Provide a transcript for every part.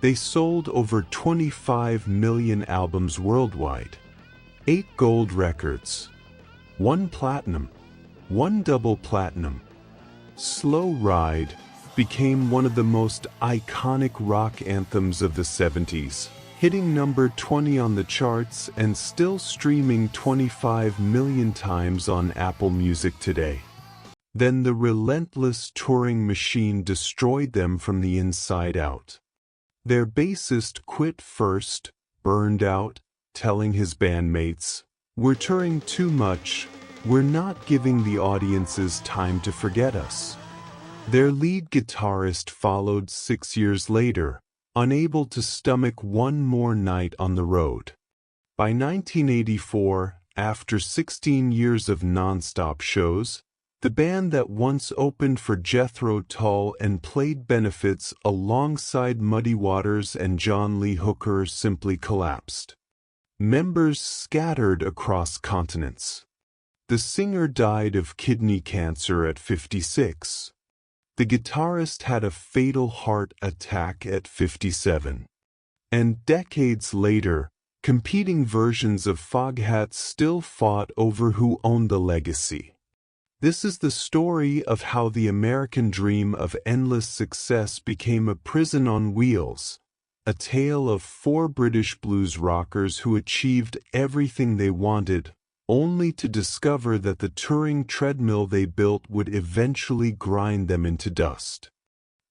They sold over 25 million albums worldwide, 8 gold records, 1 platinum, 1 double platinum. Slow Ride became one of the most iconic rock anthems of the 70s, hitting number 20 on the charts and still streaming 25 million times on Apple Music today. Then the relentless touring machine destroyed them from the inside out. Their bassist quit first, burned out, telling his bandmates, "We're touring too much, we're not giving the audiences time to forget us." Their lead guitarist followed 6 years later, unable to stomach one more night on the road. By 1984, after 16 years of non-stop shows, the band that once opened for Jethro Tull and played benefits alongside Muddy Waters and John Lee Hooker simply collapsed. Members scattered across continents. The singer died of kidney cancer at 56. The guitarist had a fatal heart attack at 57. And decades later, competing versions of Foghat still fought over who owned the legacy. This is the story of how the American dream of endless success became a prison on wheels, a tale of 4 British blues rockers who achieved everything they wanted, only to discover that the touring treadmill they built would eventually grind them into dust.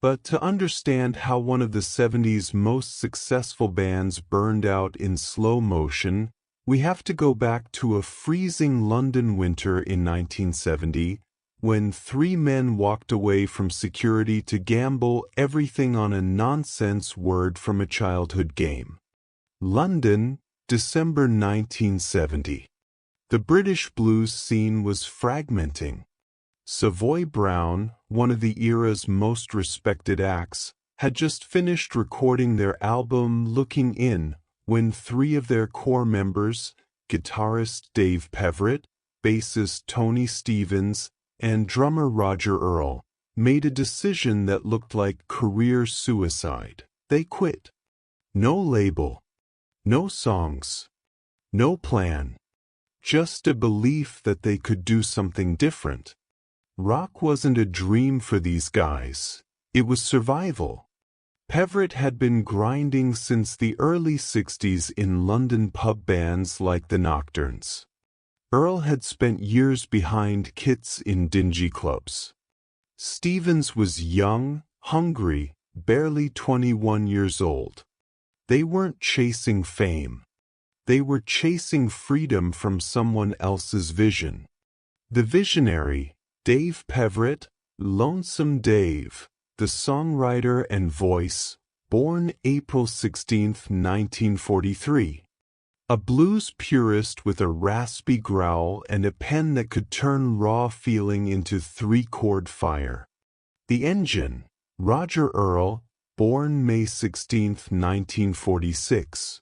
But to understand how one of the 70s most successful bands burned out in slow motion, we have to go back to a freezing London winter in 1970, when 3 men walked away from security to gamble everything on a nonsense word from a childhood game. London, December 1970. The British blues scene was fragmenting. Savoy Brown, one of the era's most respected acts, had just finished recording their album Looking In, when 3 of their core members, guitarist Dave Peverett, bassist Tony Stevens, and drummer Roger Earl, made a decision that looked like career suicide. They quit. No label, no songs, no plan, just a belief that they could do something different. Rock wasn't a dream for these guys, it was survival. Peverett had been grinding since the early 60s in London pub bands like the Nocturnes. Earl had spent years behind kits in dingy clubs. Stevens was young, hungry, barely 21 years old. They weren't chasing fame. They were chasing freedom from someone else's vision. The visionary, Dave Peverett, Lonesome Dave, the songwriter and voice, born April 16, 1943. A blues purist with a raspy growl and a pen that could turn raw feeling into 3-chord fire. The engine, Roger Earl, born May 16, 1946.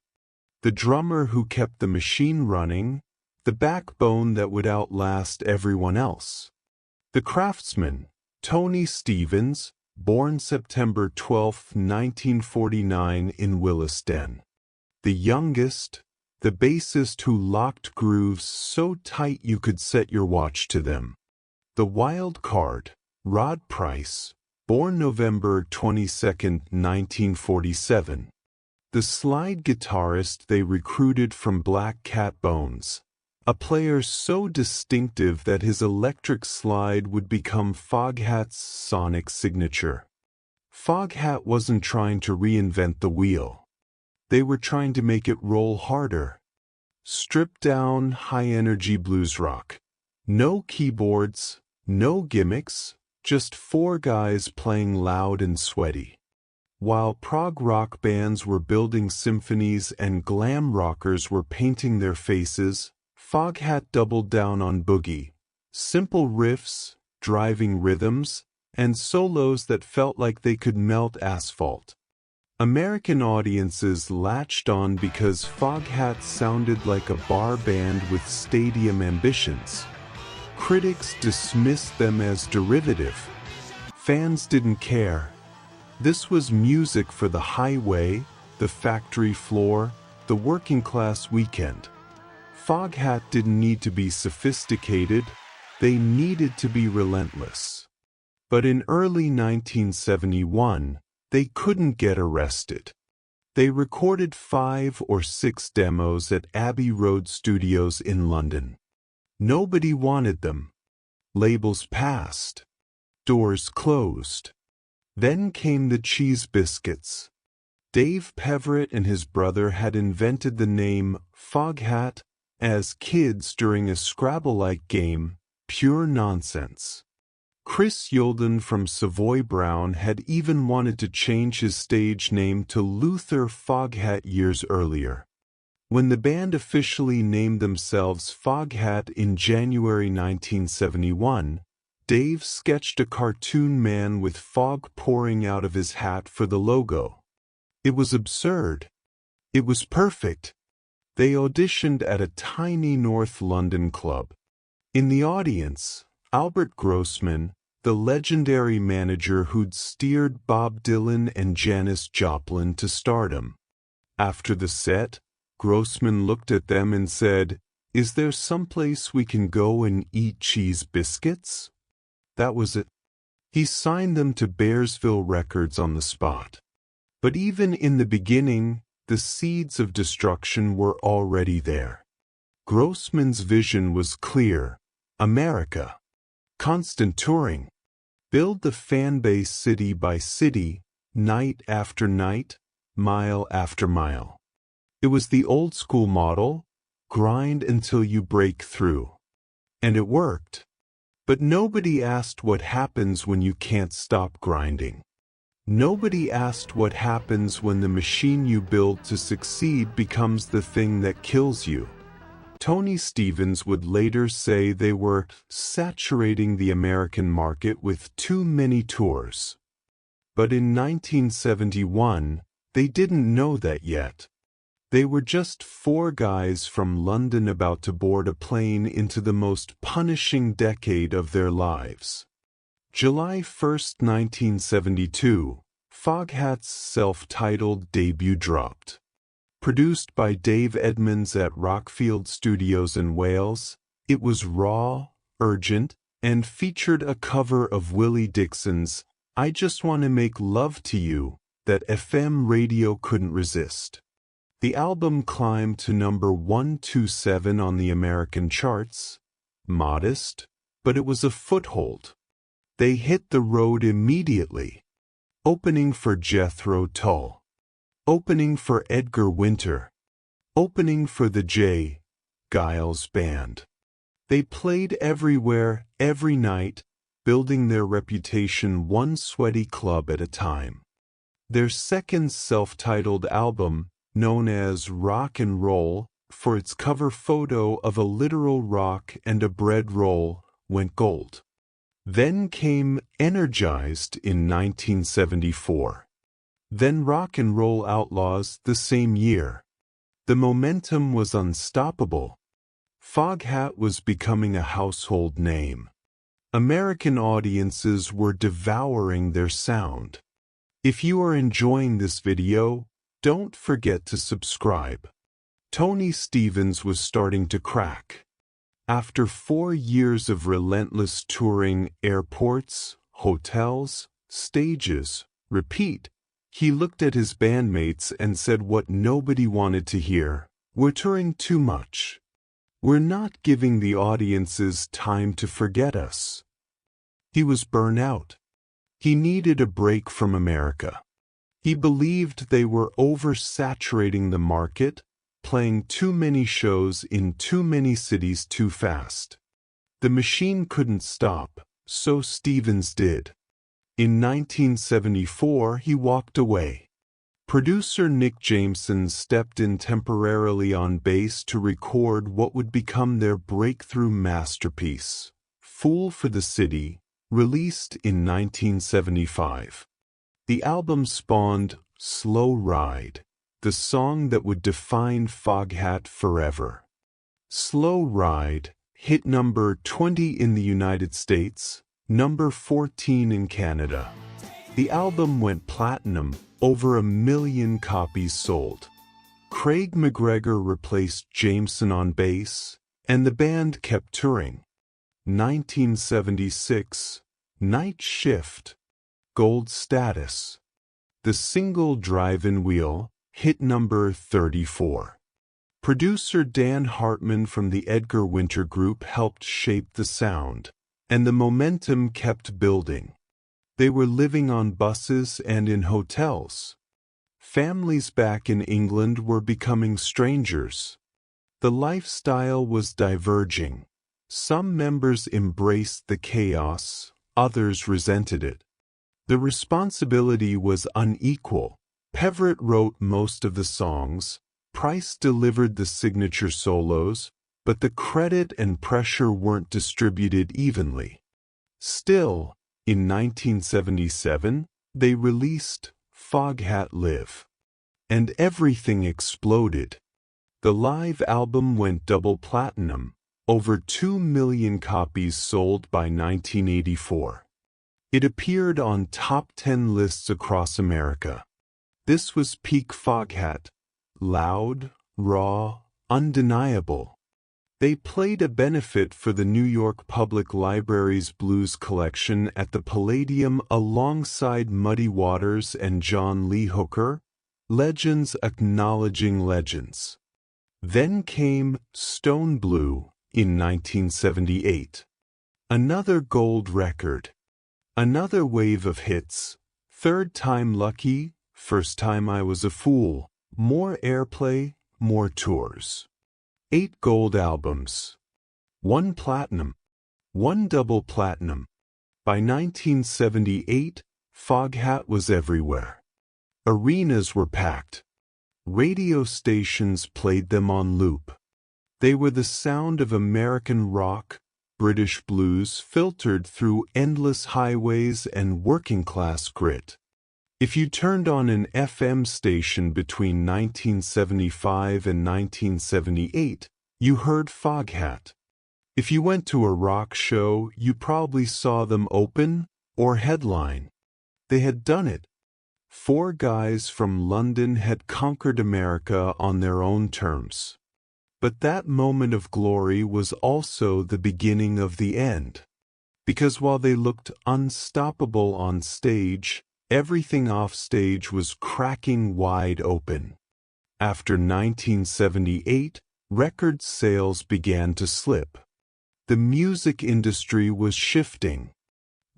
The drummer who kept the machine running, the backbone that would outlast everyone else. The craftsman, Tony Stevens, born September 12, 1949 in Willisden. The youngest, the bassist who locked grooves so tight you could set your watch to them. The wild card, Rod Price, born November 22, 1947. The slide guitarist they recruited from Black Cat Bones, a player so distinctive that his electric slide would become Foghat's sonic signature. Foghat wasn't trying to reinvent the wheel. They were trying to make it roll harder. Stripped-down, high-energy blues rock. No keyboards, no gimmicks, just 4 guys playing loud and sweaty. While prog rock bands were building symphonies and glam rockers were painting their faces, Foghat doubled down on boogie, simple riffs, driving rhythms, and solos that felt like they could melt asphalt. American audiences latched on because Foghat sounded like a bar band with stadium ambitions. Critics dismissed them as derivative. Fans didn't care. This was music for the highway, the factory floor, the working class weekend. Foghat didn't need to be sophisticated, they needed to be relentless. But in early 1971, they couldn't get arrested. They recorded 5 or 6 demos at Abbey Road Studios in London. Nobody wanted them. Labels passed. Doors closed. Then came the Cheese Biscuits. Dave Peverett and his brother had invented the name Foghat as kids during a Scrabble-like game, pure nonsense. Chris Yulden from Savoy Brown had even wanted to change his stage name to Luther Foghat years earlier. When the band officially named themselves Foghat in January 1971, Dave sketched a cartoon man with fog pouring out of his hat for the logo. It was absurd. It was perfect. They auditioned at a tiny North London club. In the audience, Albert Grossman, the legendary manager who'd steered Bob Dylan and Janis Joplin to stardom. After the set, Grossman looked at them and said, "Is there someplace we can go and eat cheese biscuits?" That was it. He signed them to Bearsville Records on the spot. But even in the beginning, the seeds of destruction were already there. Grossman's vision was clear: America. Constant touring. Build the fan base city by city, night after night, mile after mile. It was the old school model: grind until you break through. And it worked. But nobody asked what happens when you can't stop grinding. Nobody asked what happens when the machine you build to succeed becomes the thing that kills you. Tony Stevens would later say they were saturating the American market with too many tours. But in 1971, they didn't know that yet. They were just 4 guys from London about to board a plane into the most punishing decade of their lives. July 1, 1972, Foghat's self-titled debut dropped. Produced by Dave Edmonds at Rockfield Studios in Wales, it was raw, urgent, and featured a cover of Willie Dixon's "I Just Want to Make Love to You" that FM radio couldn't resist. The album climbed to number 127 on the American charts. Modest, but it was a foothold. They hit the road immediately, opening for Jethro Tull, opening for Edgar Winter, opening for the J. Giles Band. They played everywhere, every night, building their reputation one sweaty club at a time. Their second self-titled album, known as Rock and Roll, for its cover photo of a literal rock and a bread roll, went gold. Then came Energized in 1974. Then Rock and Roll Outlaws the same year. The momentum was unstoppable. Foghat was becoming a household name. American audiences were devouring their sound. If you are enjoying this video, don't forget to subscribe. Tony Stevens was starting to crack. After 4 years of relentless touring airports, hotels, stages, repeat, he looked at his bandmates and said what nobody wanted to hear: "We're touring too much. We're not giving the audiences time to forget us." He was burnt out. He needed a break from America. He believed they were oversaturating the market, playing too many shows in too many cities too fast. The machine couldn't stop, so Stevens did. In 1974, he walked away. Producer Nick Jameson stepped in temporarily on bass to record what would become their breakthrough masterpiece, Fool for the City, released in 1975. The album spawned Slow Ride, the song that would define Foghat forever. Slow Ride hit number 20 in the United States, number 14 in Canada. The album went platinum, over 1 million copies sold. Craig McGregor replaced Jameson on bass, and the band kept touring. 1976, Night Shift, gold status. The single Drive-In Wheel, hit number 34. Producer Dan Hartman from the Edgar Winter Group helped shape the sound, and the momentum kept building. They were living on buses and in hotels. Families back in England were becoming strangers. The lifestyle was diverging. Some members embraced the chaos, others resented it. The responsibility was unequal. Peverett wrote most of the songs, Price delivered the signature solos, but the credit and pressure weren't distributed evenly. Still, in 1977, they released Foghat Live. And everything exploded. The live album went double platinum, over 2 million copies sold by 1984. It appeared on top 10 lists across America. This was peak Foghat. Loud, raw, undeniable. They played a benefit for the New York Public Library's blues collection at the Palladium alongside Muddy Waters and John Lee Hooker, legends acknowledging legends. Then came Stone Blue in 1978. Another gold record. Another wave of hits. Third Time Lucky, First Time I Was a Fool. More airplay, more tours. 8 gold albums. 1 platinum. 1 double platinum. By 1978, Foghat was everywhere. Arenas were packed. Radio stations played them on loop. They were the sound of American rock, British blues filtered through endless highways and working-class grit. If you turned on an FM station between 1975 and 1978, you heard Foghat. If you went to a rock show, you probably saw them open or headline. They had done it. 4 guys from London had conquered America on their own terms. But that moment of glory was also the beginning of the end. Because while they looked unstoppable on stage, everything offstage was cracking wide open. After 1978, record sales began to slip. The music industry was shifting.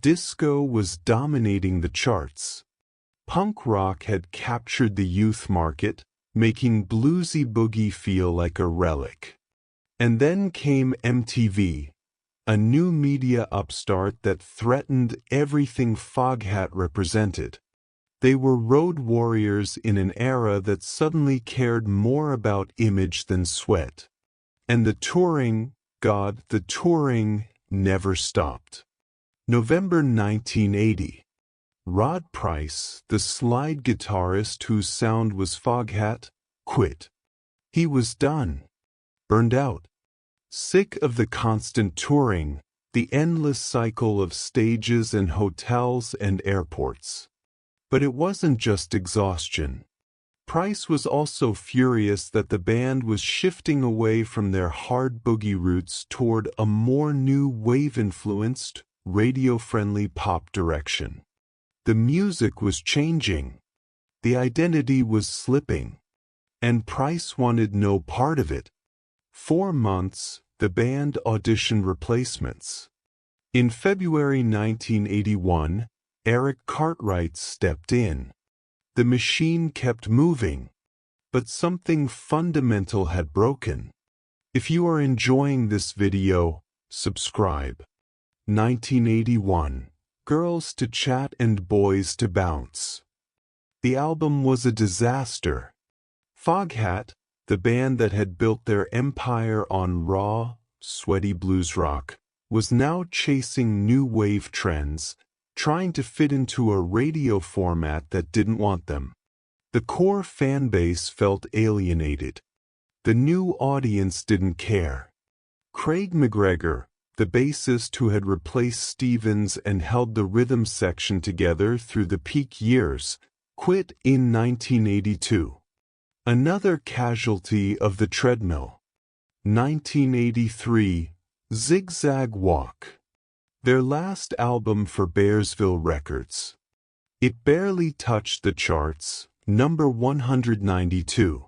Disco was dominating the charts. Punk rock had captured the youth market, making bluesy boogie feel like a relic. And then came MTV, a new media upstart that threatened everything Foghat represented. They were road warriors in an era that suddenly cared more about image than sweat. And the touring, the touring never stopped. November 1980. Rod Price, the slide guitarist whose sound was Foghat, quit. He was done. Burned out. Sick of the constant touring, the endless cycle of stages and hotels and airports. But it wasn't just exhaustion. Price was also furious that the band was shifting away from their hard boogie roots toward a more new wave-influenced, radio-friendly pop direction. The music was changing. The identity was slipping. And Price wanted no part of it. 4 months, the band auditioned replacements. In February 1981, Eric Cartwright stepped in. The machine kept moving, but something fundamental had broken. If you are enjoying this video, subscribe. 1981, Girls to Chat and Boys to Bounce. The album was a disaster. Foghat, the band that had built their empire on raw, sweaty blues rock, was now chasing new wave trends, trying to fit into a radio format that didn't want them. The core fan base felt alienated. The new audience didn't care. Craig McGregor, the bassist who had replaced Stevens and held the rhythm section together through the peak years, quit in 1982. Another casualty of the treadmill. 1983, Zigzag Walk. Their last album for Bearsville Records. It barely touched the charts, number 192.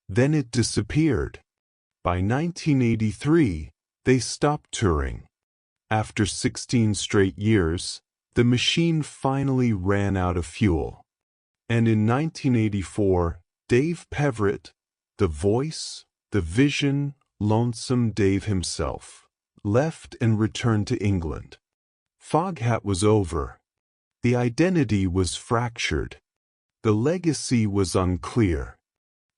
Then it disappeared. By 1983, they stopped touring. After 16 straight years, the machine finally ran out of fuel. And in 1984, Dave Peverett, the voice, the vision, Lonesome Dave himself, left and returned to England. Foghat was over. The identity was fractured. The legacy was unclear.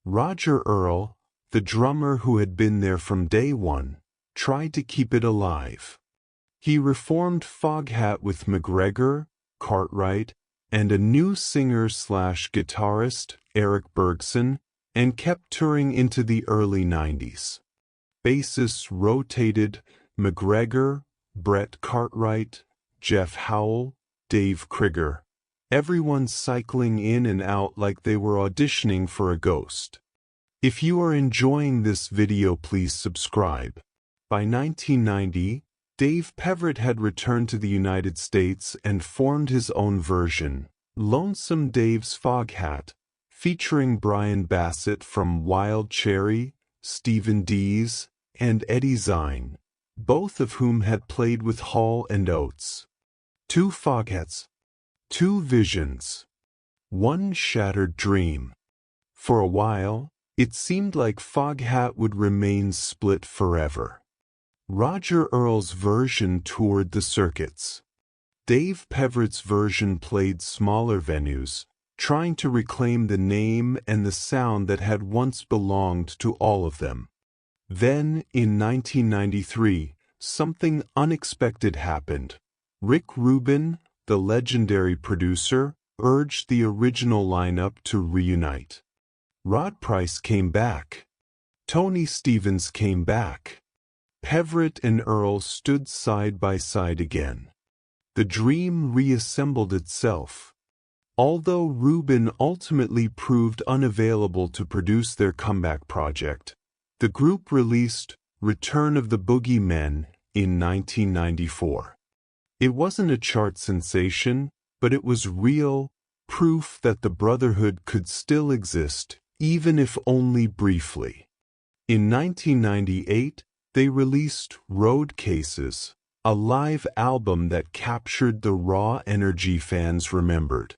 Roger Earl, the drummer who had been there from day one, tried to keep it alive. He reformed Foghat with McGregor, Cartwright, and a new singer-slash-guitarist, Eric Bergson, and kept touring into the early 90s. Bassists rotated: McGregor, Brett Cartwright, Jeff Howell, Dave Krieger, everyone cycling in and out like they were auditioning for a ghost. If you are enjoying this video, please subscribe. By 1990, Dave Peverett had returned to the United States and formed his own version, Lonesome Dave's Foghat, featuring Brian Bassett from Wild Cherry, Stephen Dees, and Eddie Zine, both of whom had played with Hall and Oates. Two Foghats, two visions, one shattered dream. For a while, it seemed like Foghat would remain split forever. Roger Earl's version toured the circuits. Dave Peverett's version played smaller venues, trying to reclaim the name and the sound that had once belonged to all of them. Then, in 1993, something unexpected happened. Rick Rubin, the legendary producer, urged the original lineup to reunite. Rod Price came back. Tony Stevens came back. Peverett and Earl stood side by side again. The dream reassembled itself. Although Rubin ultimately proved unavailable to produce their comeback project, the group released Return of the Boogeymen in 1994. It wasn't a chart sensation, but it was real, proof that the Brotherhood could still exist, even if only briefly. In 1998, they released Road Cases, a live album that captured the raw energy fans remembered.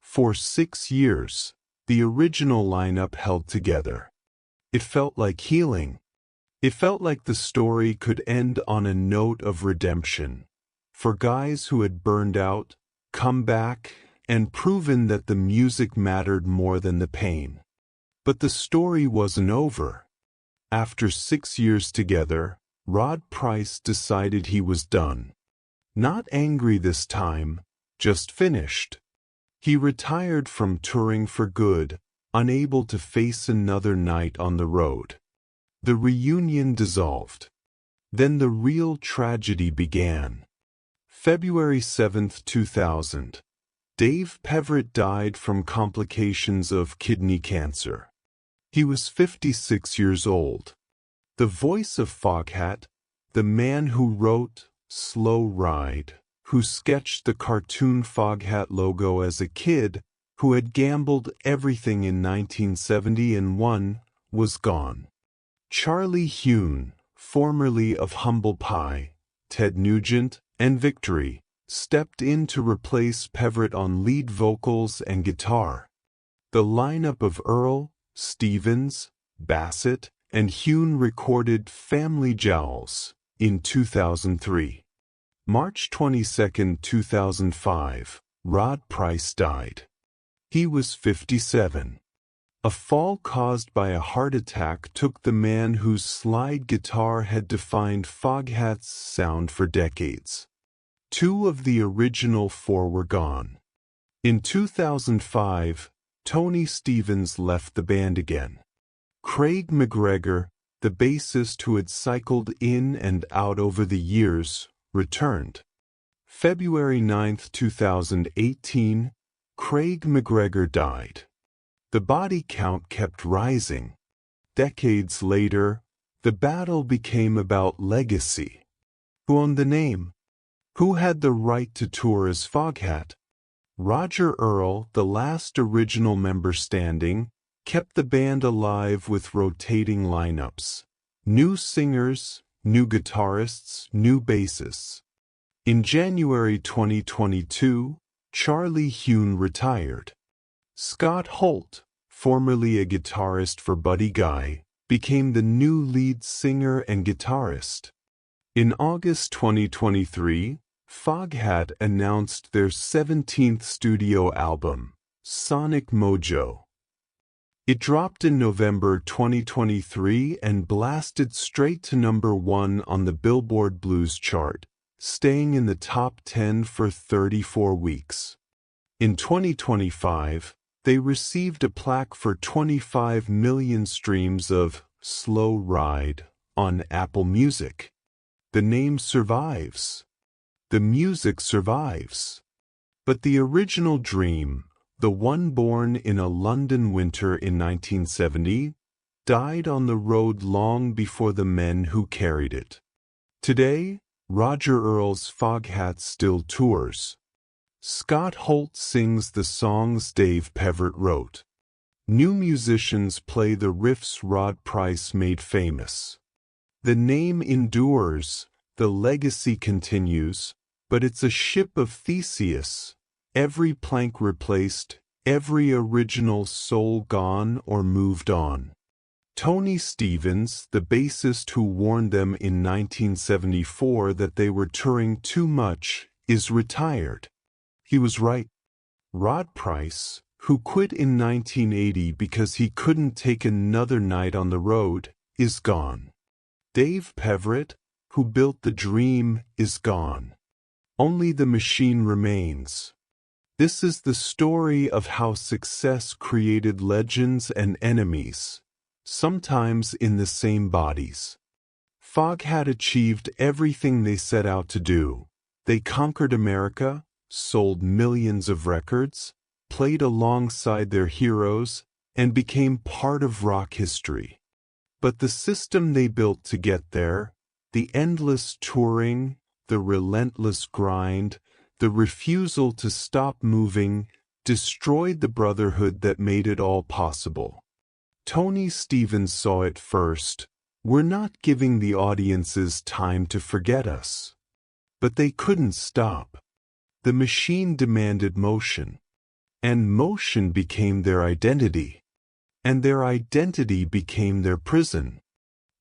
For 6 years, the original lineup held together. It felt like healing. It felt like the story could end on a note of redemption. For guys who had burned out, come back, and proven that the music mattered more than the pain. But the story wasn't over. After 6 years together, Rod Price decided he was done. Not angry this time, just finished. He retired from touring for good, unable to face another night on the road. The reunion dissolved. Then the real tragedy began. February 7, 2000. Dave Peverett died from complications of kidney cancer. He was 56 years old. The voice of Foghat, the man who wrote Slow Ride, who sketched the cartoon Foghat logo as a kid, who had gambled everything in 1970 and won, was gone. Charlie Hune, formerly of Humble Pie, Ted Nugent, and Victory, stepped in to replace Peverett on lead vocals and guitar. The lineup of Earl, Stevens, Bassett, and Hune recorded Family Jowls in 2003. March 22, 2005, Rod Price died. He was 57. A fall caused by a heart attack took the man whose slide guitar had defined Foghat's sound for decades. 2 of the original 4 were gone. In 2005, Tony Stevens left the band again. Craig McGregor, the bassist who had cycled in and out over the years, returned. February 9, 2018, Craig McGregor died. The body count kept rising. Decades later, the battle became about legacy. Who owned the name? Who had the right to tour as Foghat? Roger Earl, the last original member standing, kept the band alive with rotating lineups. New singers, new guitarists, new bassists. In January 2022, Charlie Hune retired. Scott Holt, formerly a guitarist for Buddy Guy, became the new lead singer and guitarist. In August 2023, Foghat announced their 17th studio album, Sonic Mojo. It dropped in November 2023 and blasted straight to #1 on the Billboard Blues chart, staying in the top 10 for 34 weeks. In 2025, they received a plaque for 25 million streams of Slow Ride on Apple Music. The name survives. The music survives. But the original dream, the one born in a London winter in 1970, died on the road long before the men who carried it. Today, Roger Earl's Foghat still tours. Scott Holt sings the songs Dave Peverett wrote. New musicians play the riffs Rod Price made famous. The name endures, the legacy continues, but it's a ship of Theseus. Every plank replaced, every original soul gone or moved on. Tony Stevens, the bassist who warned them in 1974 that they were touring too much, is retired. He was right. Rod Price, who quit in 1980 because he couldn't take another night on the road, is gone. Dave Peverett, who built the dream, is gone. Only the machine remains. This is the story of how success created legends and enemies, sometimes in the same bodies. Foghat achieved everything they set out to do. They conquered America, sold millions of records, played alongside their heroes, and became part of rock history. But the system they built to get there, the endless touring, the relentless grind, the refusal to stop moving, destroyed the brotherhood that made it all possible. Tony Stevens saw it first. We're not giving the audiences time to forget us. But they couldn't stop. The machine demanded motion. And motion became their identity. And their identity became their prison.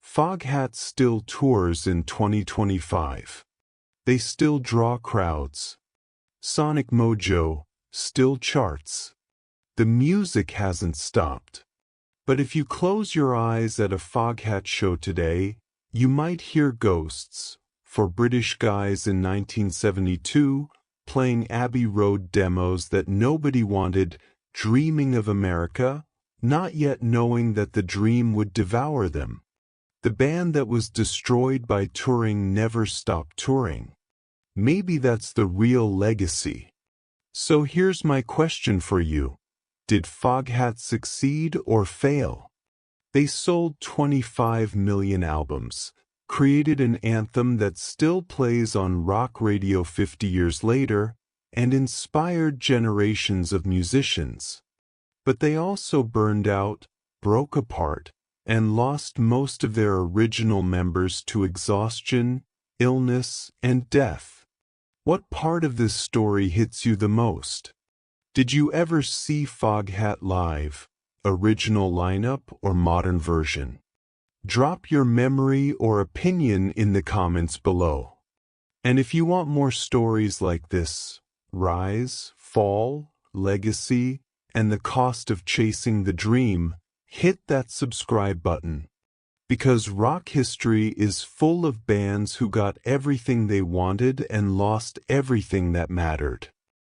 Foghat still tours in 2025. They still draw crowds. Sonic Mojo still charts. The music hasn't stopped. But if you close your eyes at a Foghat show today, you might hear ghosts. For British guys in 1972, playing Abbey Road demos that nobody wanted, dreaming of America, not yet knowing that the dream would devour them. The band that was destroyed by touring never stopped touring. Maybe that's the real legacy. So here's my question for you. Did Foghat succeed or fail? They sold 25 million albums, created an anthem that still plays on rock radio 50 years later, and inspired generations of musicians. But they also burned out, broke apart, and lost most of their original members to exhaustion, illness, and death. What part of this story hits you the most? Did you ever see Foghat live, original lineup or modern version? Drop your memory or opinion in the comments below. And if you want more stories like this, rise, fall, legacy, and the cost of chasing the dream, hit that subscribe button. Because rock history is full of bands who got everything they wanted and lost everything that mattered.